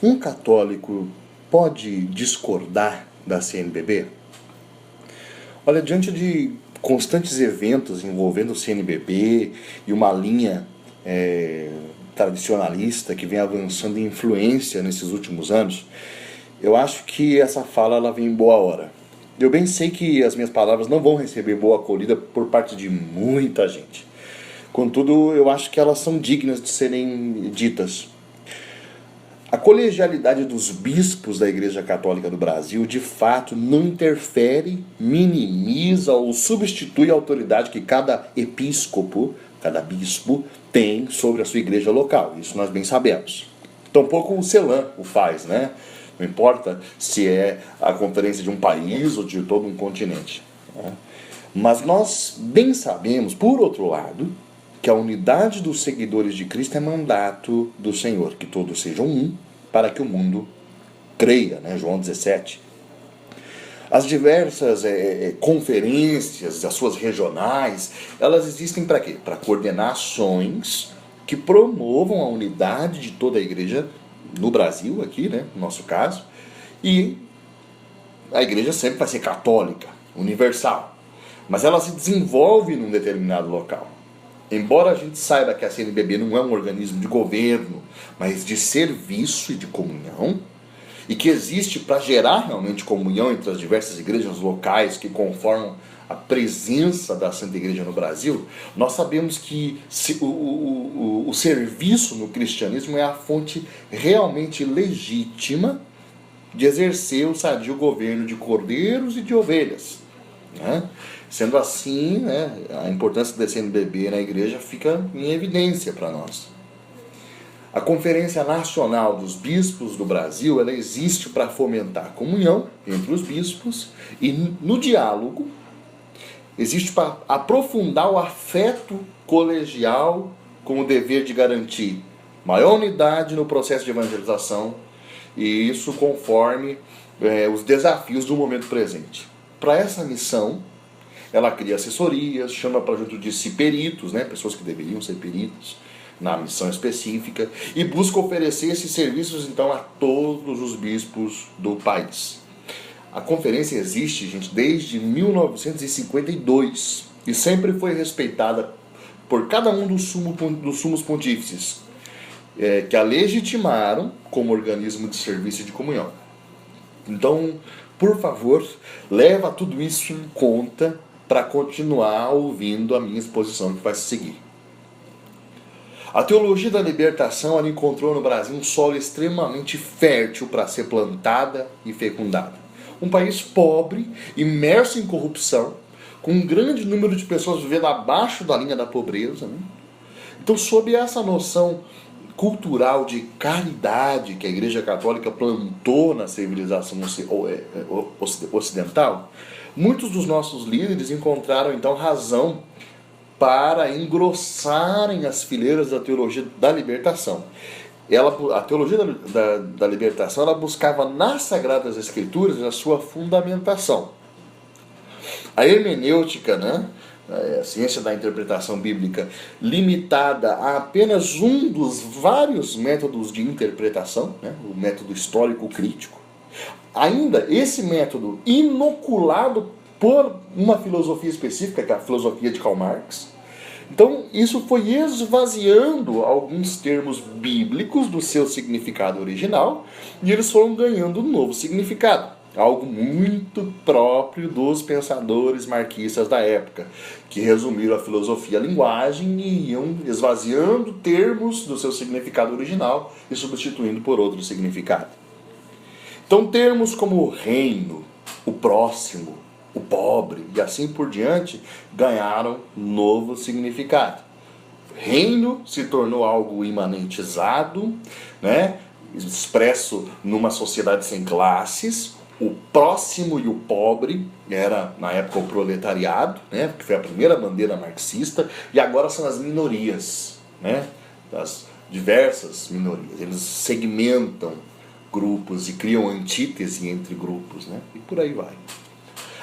Um católico pode discordar da CNBB? Olha, diante de constantes eventos envolvendo o CNBB e uma linha tradicionalista que vem avançando em influência nesses últimos anos, eu acho que essa fala ela vem em boa hora. Eu bem sei que as minhas palavras não vão receber boa acolhida por parte de muita gente. Contudo, eu acho que elas são dignas de serem ditas. A colegialidade dos bispos da Igreja Católica do Brasil, de fato, não interfere, minimiza ou substitui a autoridade que cada episcopo, cada bispo, tem sobre a sua igreja local. Isso nós bem sabemos. Tampouco o CELAM o faz, né? Não importa se é a conferência de um país ou de todo um continente. Mas nós bem sabemos, por outro lado, que a unidade dos seguidores de Cristo é mandato do Senhor, que todos sejam um, para que o mundo creia, né? João 17. As diversas conferências, as suas regionais, elas existem para quê? Para coordenar ações que promovam a unidade de toda a igreja no Brasil, aqui, né, no nosso caso, e a igreja sempre vai ser católica, universal, mas ela se desenvolve num determinado local. Embora a gente saiba que a CNBB não é um organismo de governo, mas de serviço e de comunhão, e que existe para gerar realmente comunhão entre as diversas igrejas locais que conformam a presença da Santa Igreja no Brasil, nós sabemos que o serviço no cristianismo é a fonte realmente legítima de exercer o sadio governo de cordeiros e de ovelhas, né? Sendo assim, né, a importância da CNBB na igreja fica em evidência para nós. A Conferência Nacional dos Bispos do Brasil, ela existe para fomentar a comunhão entre os bispos e no diálogo existe para aprofundar o afeto colegial com o dever de garantir maior unidade no processo de evangelização, e isso conforme os desafios do momento presente. Para essa missão, ela cria assessorias, chama para junto de si peritos, né, pessoas que deveriam ser peritos na missão específica, e busca oferecer esses serviços então a todos os bispos do país. A conferência existe, gente, desde 1952 e sempre foi respeitada por cada um dos sumos pontífices, que a legitimaram como organismo de serviço e de comunhão. Então, por favor, leva tudo isso em conta para continuar ouvindo a minha exposição que vai se seguir. A teologia da libertação ela encontrou no Brasil um solo extremamente fértil para ser plantada e fecundada. Um país pobre, imerso em corrupção, com um grande número de pessoas vivendo abaixo da linha da pobreza, né? Então, sob essa noção cultural de caridade que a Igreja Católica plantou na civilização ocidental, muitos dos nossos líderes encontraram então razão para engrossarem as fileiras da teologia da libertação. A teologia da libertação ela buscava nas Sagradas Escrituras a sua fundamentação. A hermenêutica, né, a ciência da interpretação bíblica, limitada a apenas um dos vários métodos de interpretação, né, o método histórico-crítico, ainda esse método inoculado por uma filosofia específica, que é a filosofia de Karl Marx. Então, isso foi esvaziando alguns termos bíblicos do seu significado original e eles foram ganhando um novo significado. Algo muito próprio dos pensadores marxistas da época, que resumiram a filosofia à linguagem e iam esvaziando termos do seu significado original e substituindo por outro significado. Então, termos como o reino, o próximo, o pobre e assim por diante ganharam novo significado. Reino se tornou algo imanentizado, né, expresso numa sociedade sem classes. O próximo e o pobre era, na época, o proletariado, né, que foi a primeira bandeira marxista, e agora são as minorias, né, das diversas minorias. Eles segmentam grupos e criam antítese entre grupos, né, e por aí vai.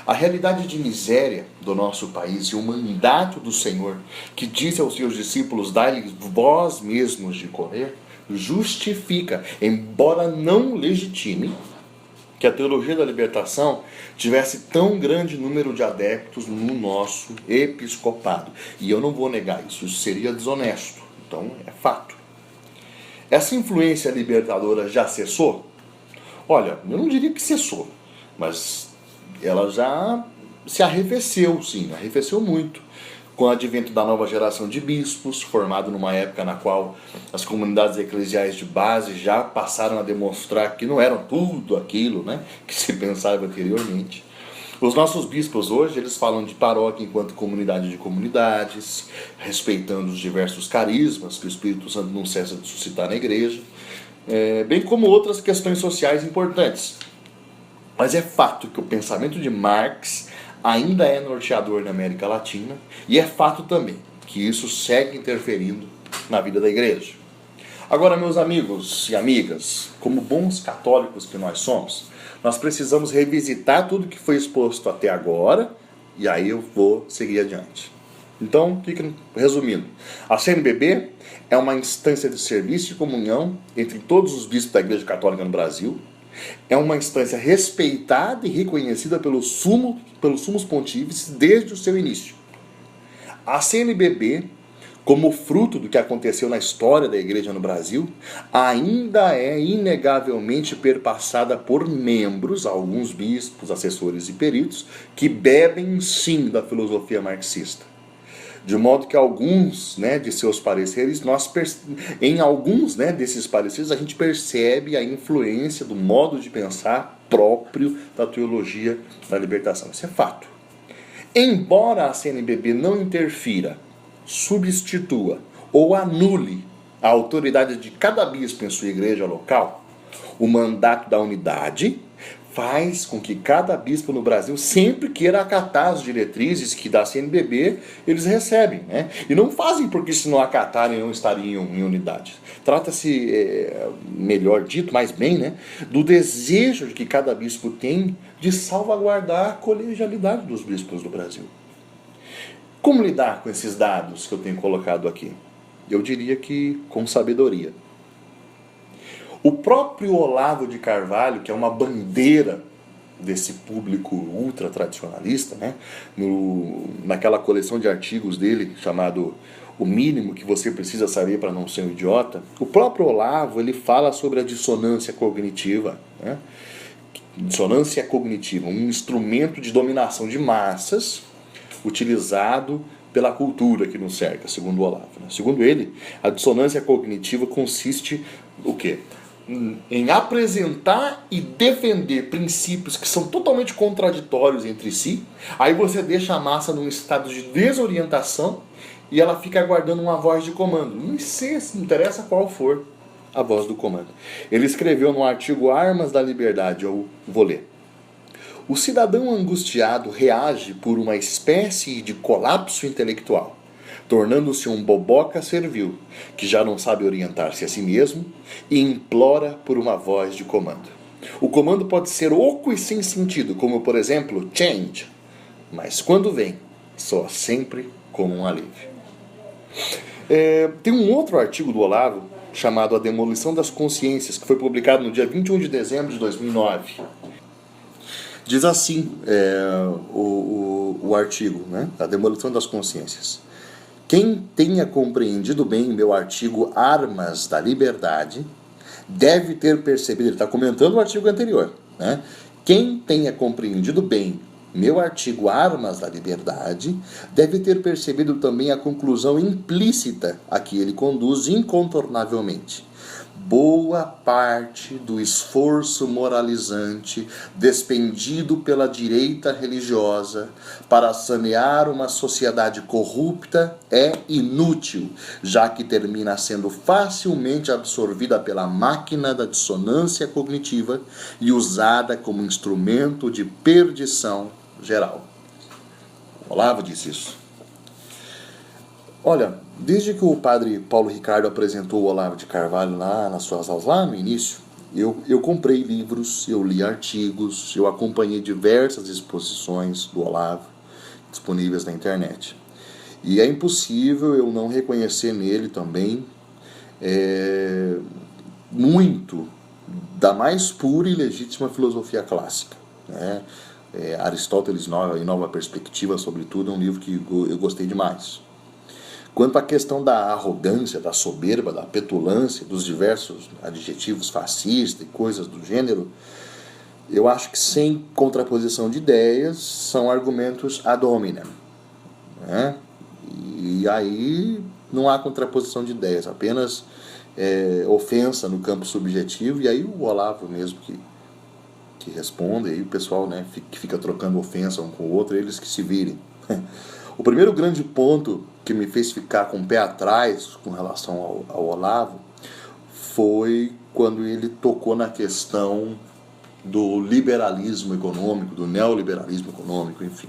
A realidade de miséria do nosso país e o mandato do Senhor, que disse aos seus discípulos, dai-lhes vós mesmos de comer, justifica, embora não legitime, que a teologia da libertação tivesse tão grande número de adeptos no nosso episcopado. E eu não vou negar isso, isso seria desonesto. Então, é fato. Essa influência libertadora já cessou? Olha, eu não diria que cessou, mas ela já se arrefeceu, sim, arrefeceu muito. Com o advento da nova geração de bispos, formado numa época na qual as comunidades eclesiais de base já passaram a demonstrar que não eram tudo aquilo, né, que se pensava anteriormente. Os nossos bispos hoje, eles falam de paróquia enquanto comunidade de comunidades, respeitando os diversos carismas que o Espírito Santo não cessa de suscitar na igreja, bem como outras questões sociais importantes. Mas é fato que o pensamento de Marx ainda é norteador na América Latina, e é fato também que isso segue interferindo na vida da igreja. Agora, meus amigos e amigas, como bons católicos que nós somos, nós precisamos revisitar tudo que foi exposto até agora, e aí eu vou seguir adiante. Então, resumindo, a CNBB é uma instância de serviço e comunhão entre todos os bispos da Igreja Católica no Brasil. É uma instância respeitada e reconhecida pelos sumos pontífices desde o seu início. A CNBB, como fruto do que aconteceu na história da Igreja no Brasil, ainda é inegavelmente perpassada por membros, alguns bispos, assessores e peritos, que bebem sim da filosofia marxista. De modo que alguns, de seus pareceres, em alguns, desses pareceres, a gente percebe a influência do modo de pensar próprio da teologia da libertação. Isso é fato. Embora a CNBB não interfira, substitua ou anule a autoridade de cada bispo em sua igreja local, o mandato da unidade faz com que cada bispo no Brasil sempre queira acatar as diretrizes que da CNBB eles recebem, E não fazem porque se não acatarem não estariam em unidade. Trata-se, melhor dito, mais bem, do desejo que cada bispo tem de salvaguardar a colegialidade dos bispos do Brasil. Como lidar com esses dados que eu tenho colocado aqui? Eu diria que com sabedoria. O próprio Olavo de Carvalho, que é uma bandeira desse público ultra-tradicionalista, naquela coleção de artigos dele, chamado O Mínimo que Você Precisa Saber para Não Ser um Idiota, o próprio Olavo ele fala sobre a dissonância cognitiva. Dissonância cognitiva, um instrumento de dominação de massas utilizado pela cultura que nos cerca, segundo o Olavo. Segundo ele, a dissonância cognitiva consiste o quê? Em apresentar e defender princípios que são totalmente contraditórios entre si, aí você deixa a massa num estado de desorientação e ela fica aguardando uma voz de comando. Não interessa qual for a voz do comando. Ele escreveu no artigo Armas da Liberdade, eu vou ler. O cidadão angustiado reage por uma espécie de colapso intelectual, tornando-se um boboca servil, que já não sabe orientar-se a si mesmo e implora por uma voz de comando. O comando pode ser oco e sem sentido, como por exemplo, change, mas quando vem, soa sempre como um alívio. Tem um outro artigo do Olavo, chamado A Demolição das Consciências, que foi publicado no dia 21 de dezembro de 2009. Diz assim o artigo, A Demolição das Consciências. Quem tenha compreendido bem meu artigo Armas da Liberdade deve ter percebido, ele está comentando o artigo anterior, Quem tenha compreendido bem meu artigo Armas da Liberdade deve ter percebido também a conclusão implícita a que ele conduz incontornavelmente. Boa parte do esforço moralizante despendido pela direita religiosa para sanear uma sociedade corrupta é inútil, já que termina sendo facilmente absorvida pela máquina da dissonância cognitiva e usada como instrumento de perdição geral. Olavo disse isso. Olha, desde que o padre Paulo Ricardo apresentou o Olavo de Carvalho nas suas aulas, lá no início, eu comprei livros, eu li artigos, eu acompanhei diversas exposições do Olavo disponíveis na internet. E é impossível eu não reconhecer nele também muito da mais pura e legítima filosofia clássica, né? Aristóteles em Nova Perspectiva, sobretudo, é um livro que eu gostei demais. Quanto à questão da arrogância, da soberba, da petulância, dos diversos adjetivos fascistas e coisas do gênero, eu acho que sem contraposição de ideias são argumentos ad hominem, né? E aí não há contraposição de ideias, apenas ofensa no campo subjetivo, e aí o Olavo mesmo que responde, e aí o pessoal, né, que fica trocando ofensa um com o outro, eles que se virem. O primeiro grande ponto que me fez ficar com o pé atrás com relação ao Olavo foi quando ele tocou na questão do liberalismo econômico, do neoliberalismo econômico, enfim,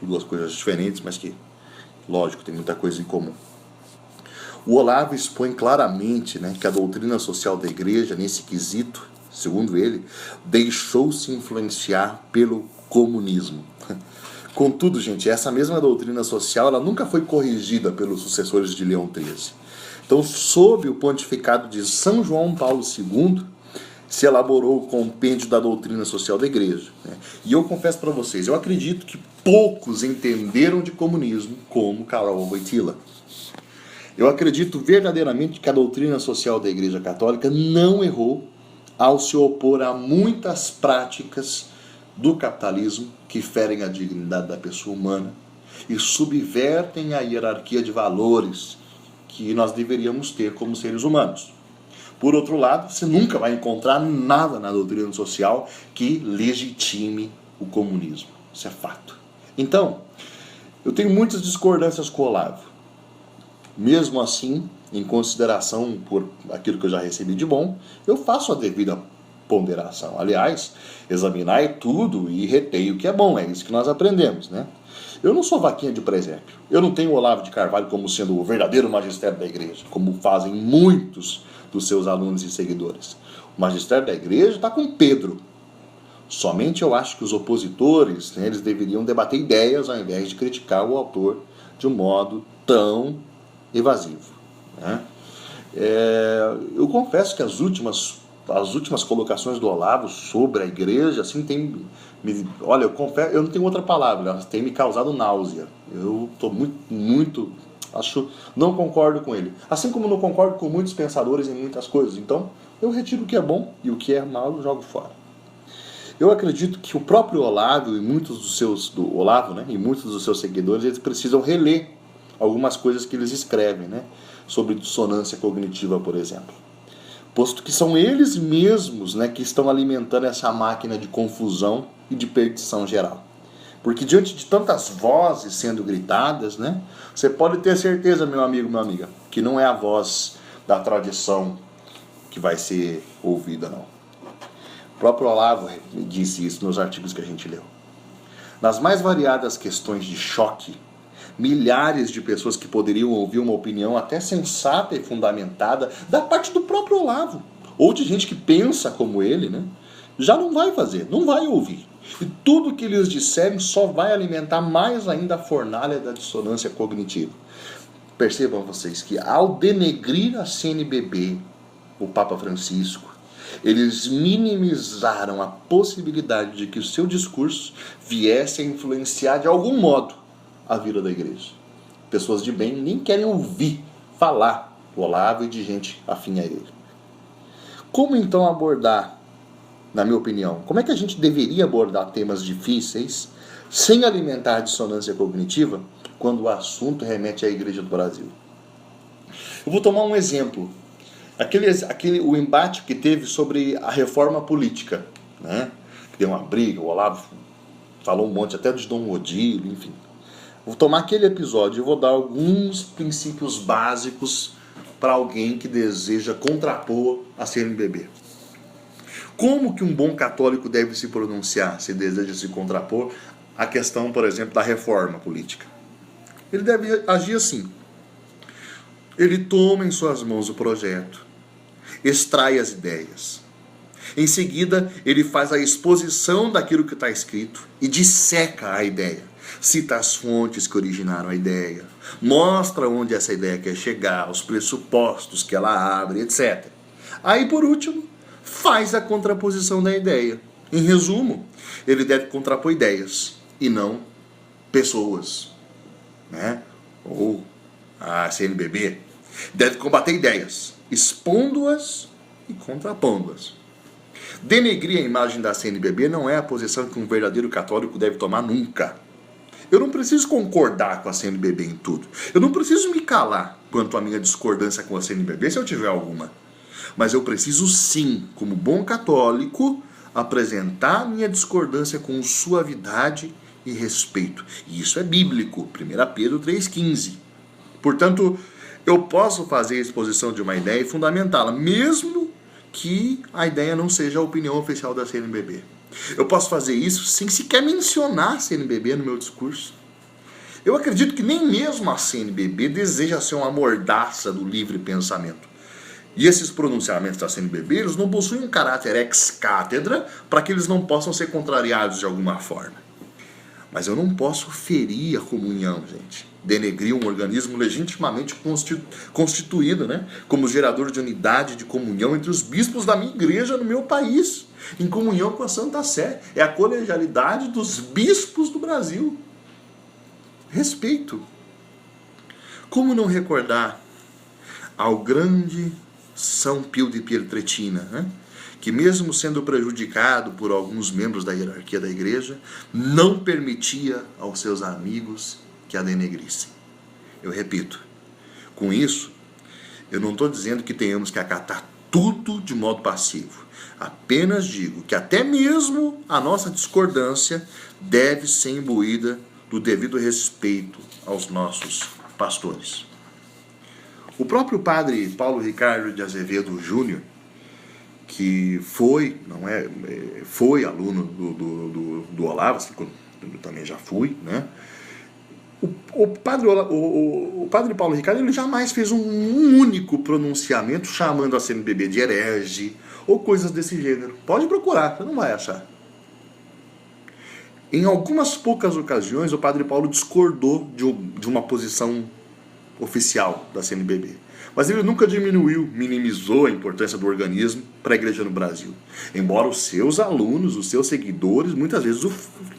duas coisas diferentes, mas que, lógico, tem muita coisa em comum. O Olavo expõe claramente, né, que a doutrina social da igreja, nesse quesito, segundo ele, deixou-se influenciar pelo comunismo. Contudo, gente, essa mesma doutrina social ela nunca foi corrigida pelos sucessores de Leão XIII. Então, sob o pontificado de São João Paulo II, se elaborou o compêndio da doutrina social da igreja, né? E eu confesso para vocês, eu acredito que poucos entenderam de comunismo como Karol Wojtyla. Eu acredito verdadeiramente que a doutrina social da Igreja Católica não errou ao se opor a muitas práticas do capitalismo que ferem a dignidade da pessoa humana e subvertem a hierarquia de valores que nós deveríamos ter como seres humanos. Por outro lado, você nunca vai encontrar nada na doutrina social que legitime o comunismo. Isso é fato. Então, eu tenho muitas discordâncias com o Olavo. Mesmo assim, em consideração por aquilo que eu já recebi de bom, eu faço a devida ponderação. Aliás, examinai tudo e retei o que é bom, é isso que nós aprendemos, né? Eu não sou vaquinha de presépio. Eu não tenho o Olavo de Carvalho como sendo o verdadeiro magistério da igreja, como fazem muitos dos seus alunos e seguidores. O magistério da igreja está com Pedro. Somente eu acho que os opositores, né, eles deveriam debater ideias ao invés de criticar o autor de um modo tão evasivo, né? Eu confesso que as últimas colocações do Olavo sobre a igreja, assim, olha, eu confesso, eu não tenho outra palavra, elas têm me causado náusea. Eu estou muito, não concordo com ele. Assim como não concordo com muitos pensadores em muitas coisas. Então, eu retiro o que é bom e o que é mal eu jogo fora. Eu acredito que o próprio Olavo e muitos dos seus seguidores, eles precisam reler algumas coisas que eles escrevem, né, sobre dissonância cognitiva, por exemplo. Posto que são eles mesmos, né, que estão alimentando essa máquina de confusão e de perdição geral. Porque diante de tantas vozes sendo gritadas, né, você pode ter certeza, meu amigo, minha amiga, que não é a voz da tradição que vai ser ouvida, não. O próprio Olavo disse isso nos artigos que a gente leu. Nas mais variadas questões de choque, milhares de pessoas que poderiam ouvir uma opinião até sensata e fundamentada da parte do próprio Olavo, ou de gente que pensa como ele, né, já não vai fazer, não vai ouvir. E tudo que eles disserem só vai alimentar mais ainda a fornalha da dissonância cognitiva. Percebam vocês que ao denegrir a CNBB, o Papa Francisco, eles minimizaram a possibilidade de que o seu discurso viesse a influenciar de algum modo a vida da igreja. Pessoas de bem nem querem ouvir falar do Olavo e de gente afim a ele. Como então abordar, na minha opinião, como é que a gente deveria abordar temas difíceis sem alimentar a dissonância cognitiva quando o assunto remete à Igreja do Brasil? Eu vou tomar um exemplo. O embate que teve sobre a reforma política, né? Que deu uma briga, o Olavo falou um monte até de Dom Odilo, enfim. Vou tomar aquele episódio e vou dar alguns princípios básicos para alguém que deseja contrapor a CNBB. Como que um bom católico deve se pronunciar se deseja se contrapor à questão, por exemplo, da reforma política? Ele deve agir assim. Ele toma em suas mãos o projeto, extrai as ideias. Em seguida, ele faz a exposição daquilo que está escrito e disseca a ideia. cita as fontes que originaram a ideia, mostra onde essa ideia quer chegar, os pressupostos que ela abre, etc. Aí, por último, faz a contraposição da ideia. Em resumo, ele deve contrapor ideias e não pessoas, né? Ou a CNBB deve combater ideias, expondo-as e contrapondo-as. Denegrir a imagem da CNBB não é a posição que um verdadeiro católico deve tomar nunca. Eu não preciso concordar com a CNBB em tudo. Eu não preciso me calar quanto à minha discordância com a CNBB, se eu tiver alguma. Mas eu preciso sim, como bom católico, apresentar minha discordância com suavidade e respeito. E isso é bíblico, 1 Pedro 3,15. Portanto, eu posso fazer a exposição de uma ideia e fundamentá-la, mesmo que a ideia não seja a opinião oficial da CNBB. Eu posso fazer isso sem sequer mencionar a CNBB no meu discurso. Eu acredito que nem mesmo a CNBB deseja ser uma mordaça do livre pensamento. E esses pronunciamentos da CNBB, eles não possuem um caráter ex-cátedra para que eles não possam ser contrariados de alguma forma. Mas eu não posso ferir a comunhão, gente. Denegrir um organismo legitimamente constituído, né, como gerador de unidade de comunhão entre os bispos da minha igreja no meu país, em comunhão com a Santa Sé. É a colegialidade dos bispos do Brasil. Respeito. Como não recordar ao grande São Pio de Pietrelcina, né, que mesmo sendo prejudicado por alguns membros da hierarquia da igreja, não permitia aos seus amigos que a denegrissem. Eu repito, com isso, eu não estou dizendo que tenhamos que acatar tudo de modo passivo. Apenas digo que até mesmo a nossa discordância deve ser imbuída do devido respeito aos nossos pastores. O próprio padre Paulo Ricardo de Azevedo Júnior, que foi aluno do Olavo, assim, eu também já fui, né? O padre Paulo Ricardo, ele jamais fez um único pronunciamento chamando a CNBB de herege ou coisas desse gênero. Pode procurar, você não vai achar. Em algumas poucas ocasiões, o padre Paulo discordou de uma posição oficial da CNBB. Mas ele nunca minimizou a importância do organismo para a igreja no Brasil. Embora os seus alunos, os seus seguidores, muitas vezes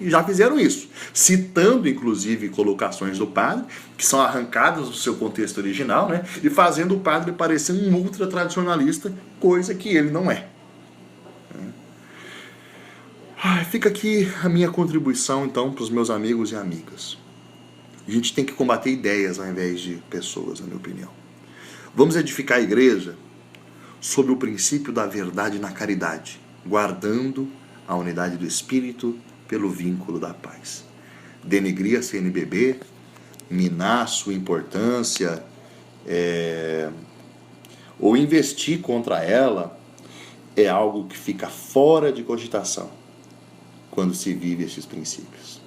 já fizeram isso. Citando, inclusive, colocações do padre, que são arrancadas do seu contexto original, né, e fazendo o padre parecer um ultra-tradicionalista, coisa que ele não é. Fica aqui a minha contribuição, então, para os meus amigos e amigas. A gente tem que combater ideias ao invés de pessoas, na minha opinião. Vamos edificar a igreja sob o princípio da verdade na caridade, guardando a unidade do Espírito pelo vínculo da paz. Denegrir a CNBB, minar sua importância, ou investir contra ela, é algo que fica fora de cogitação quando se vive esses princípios.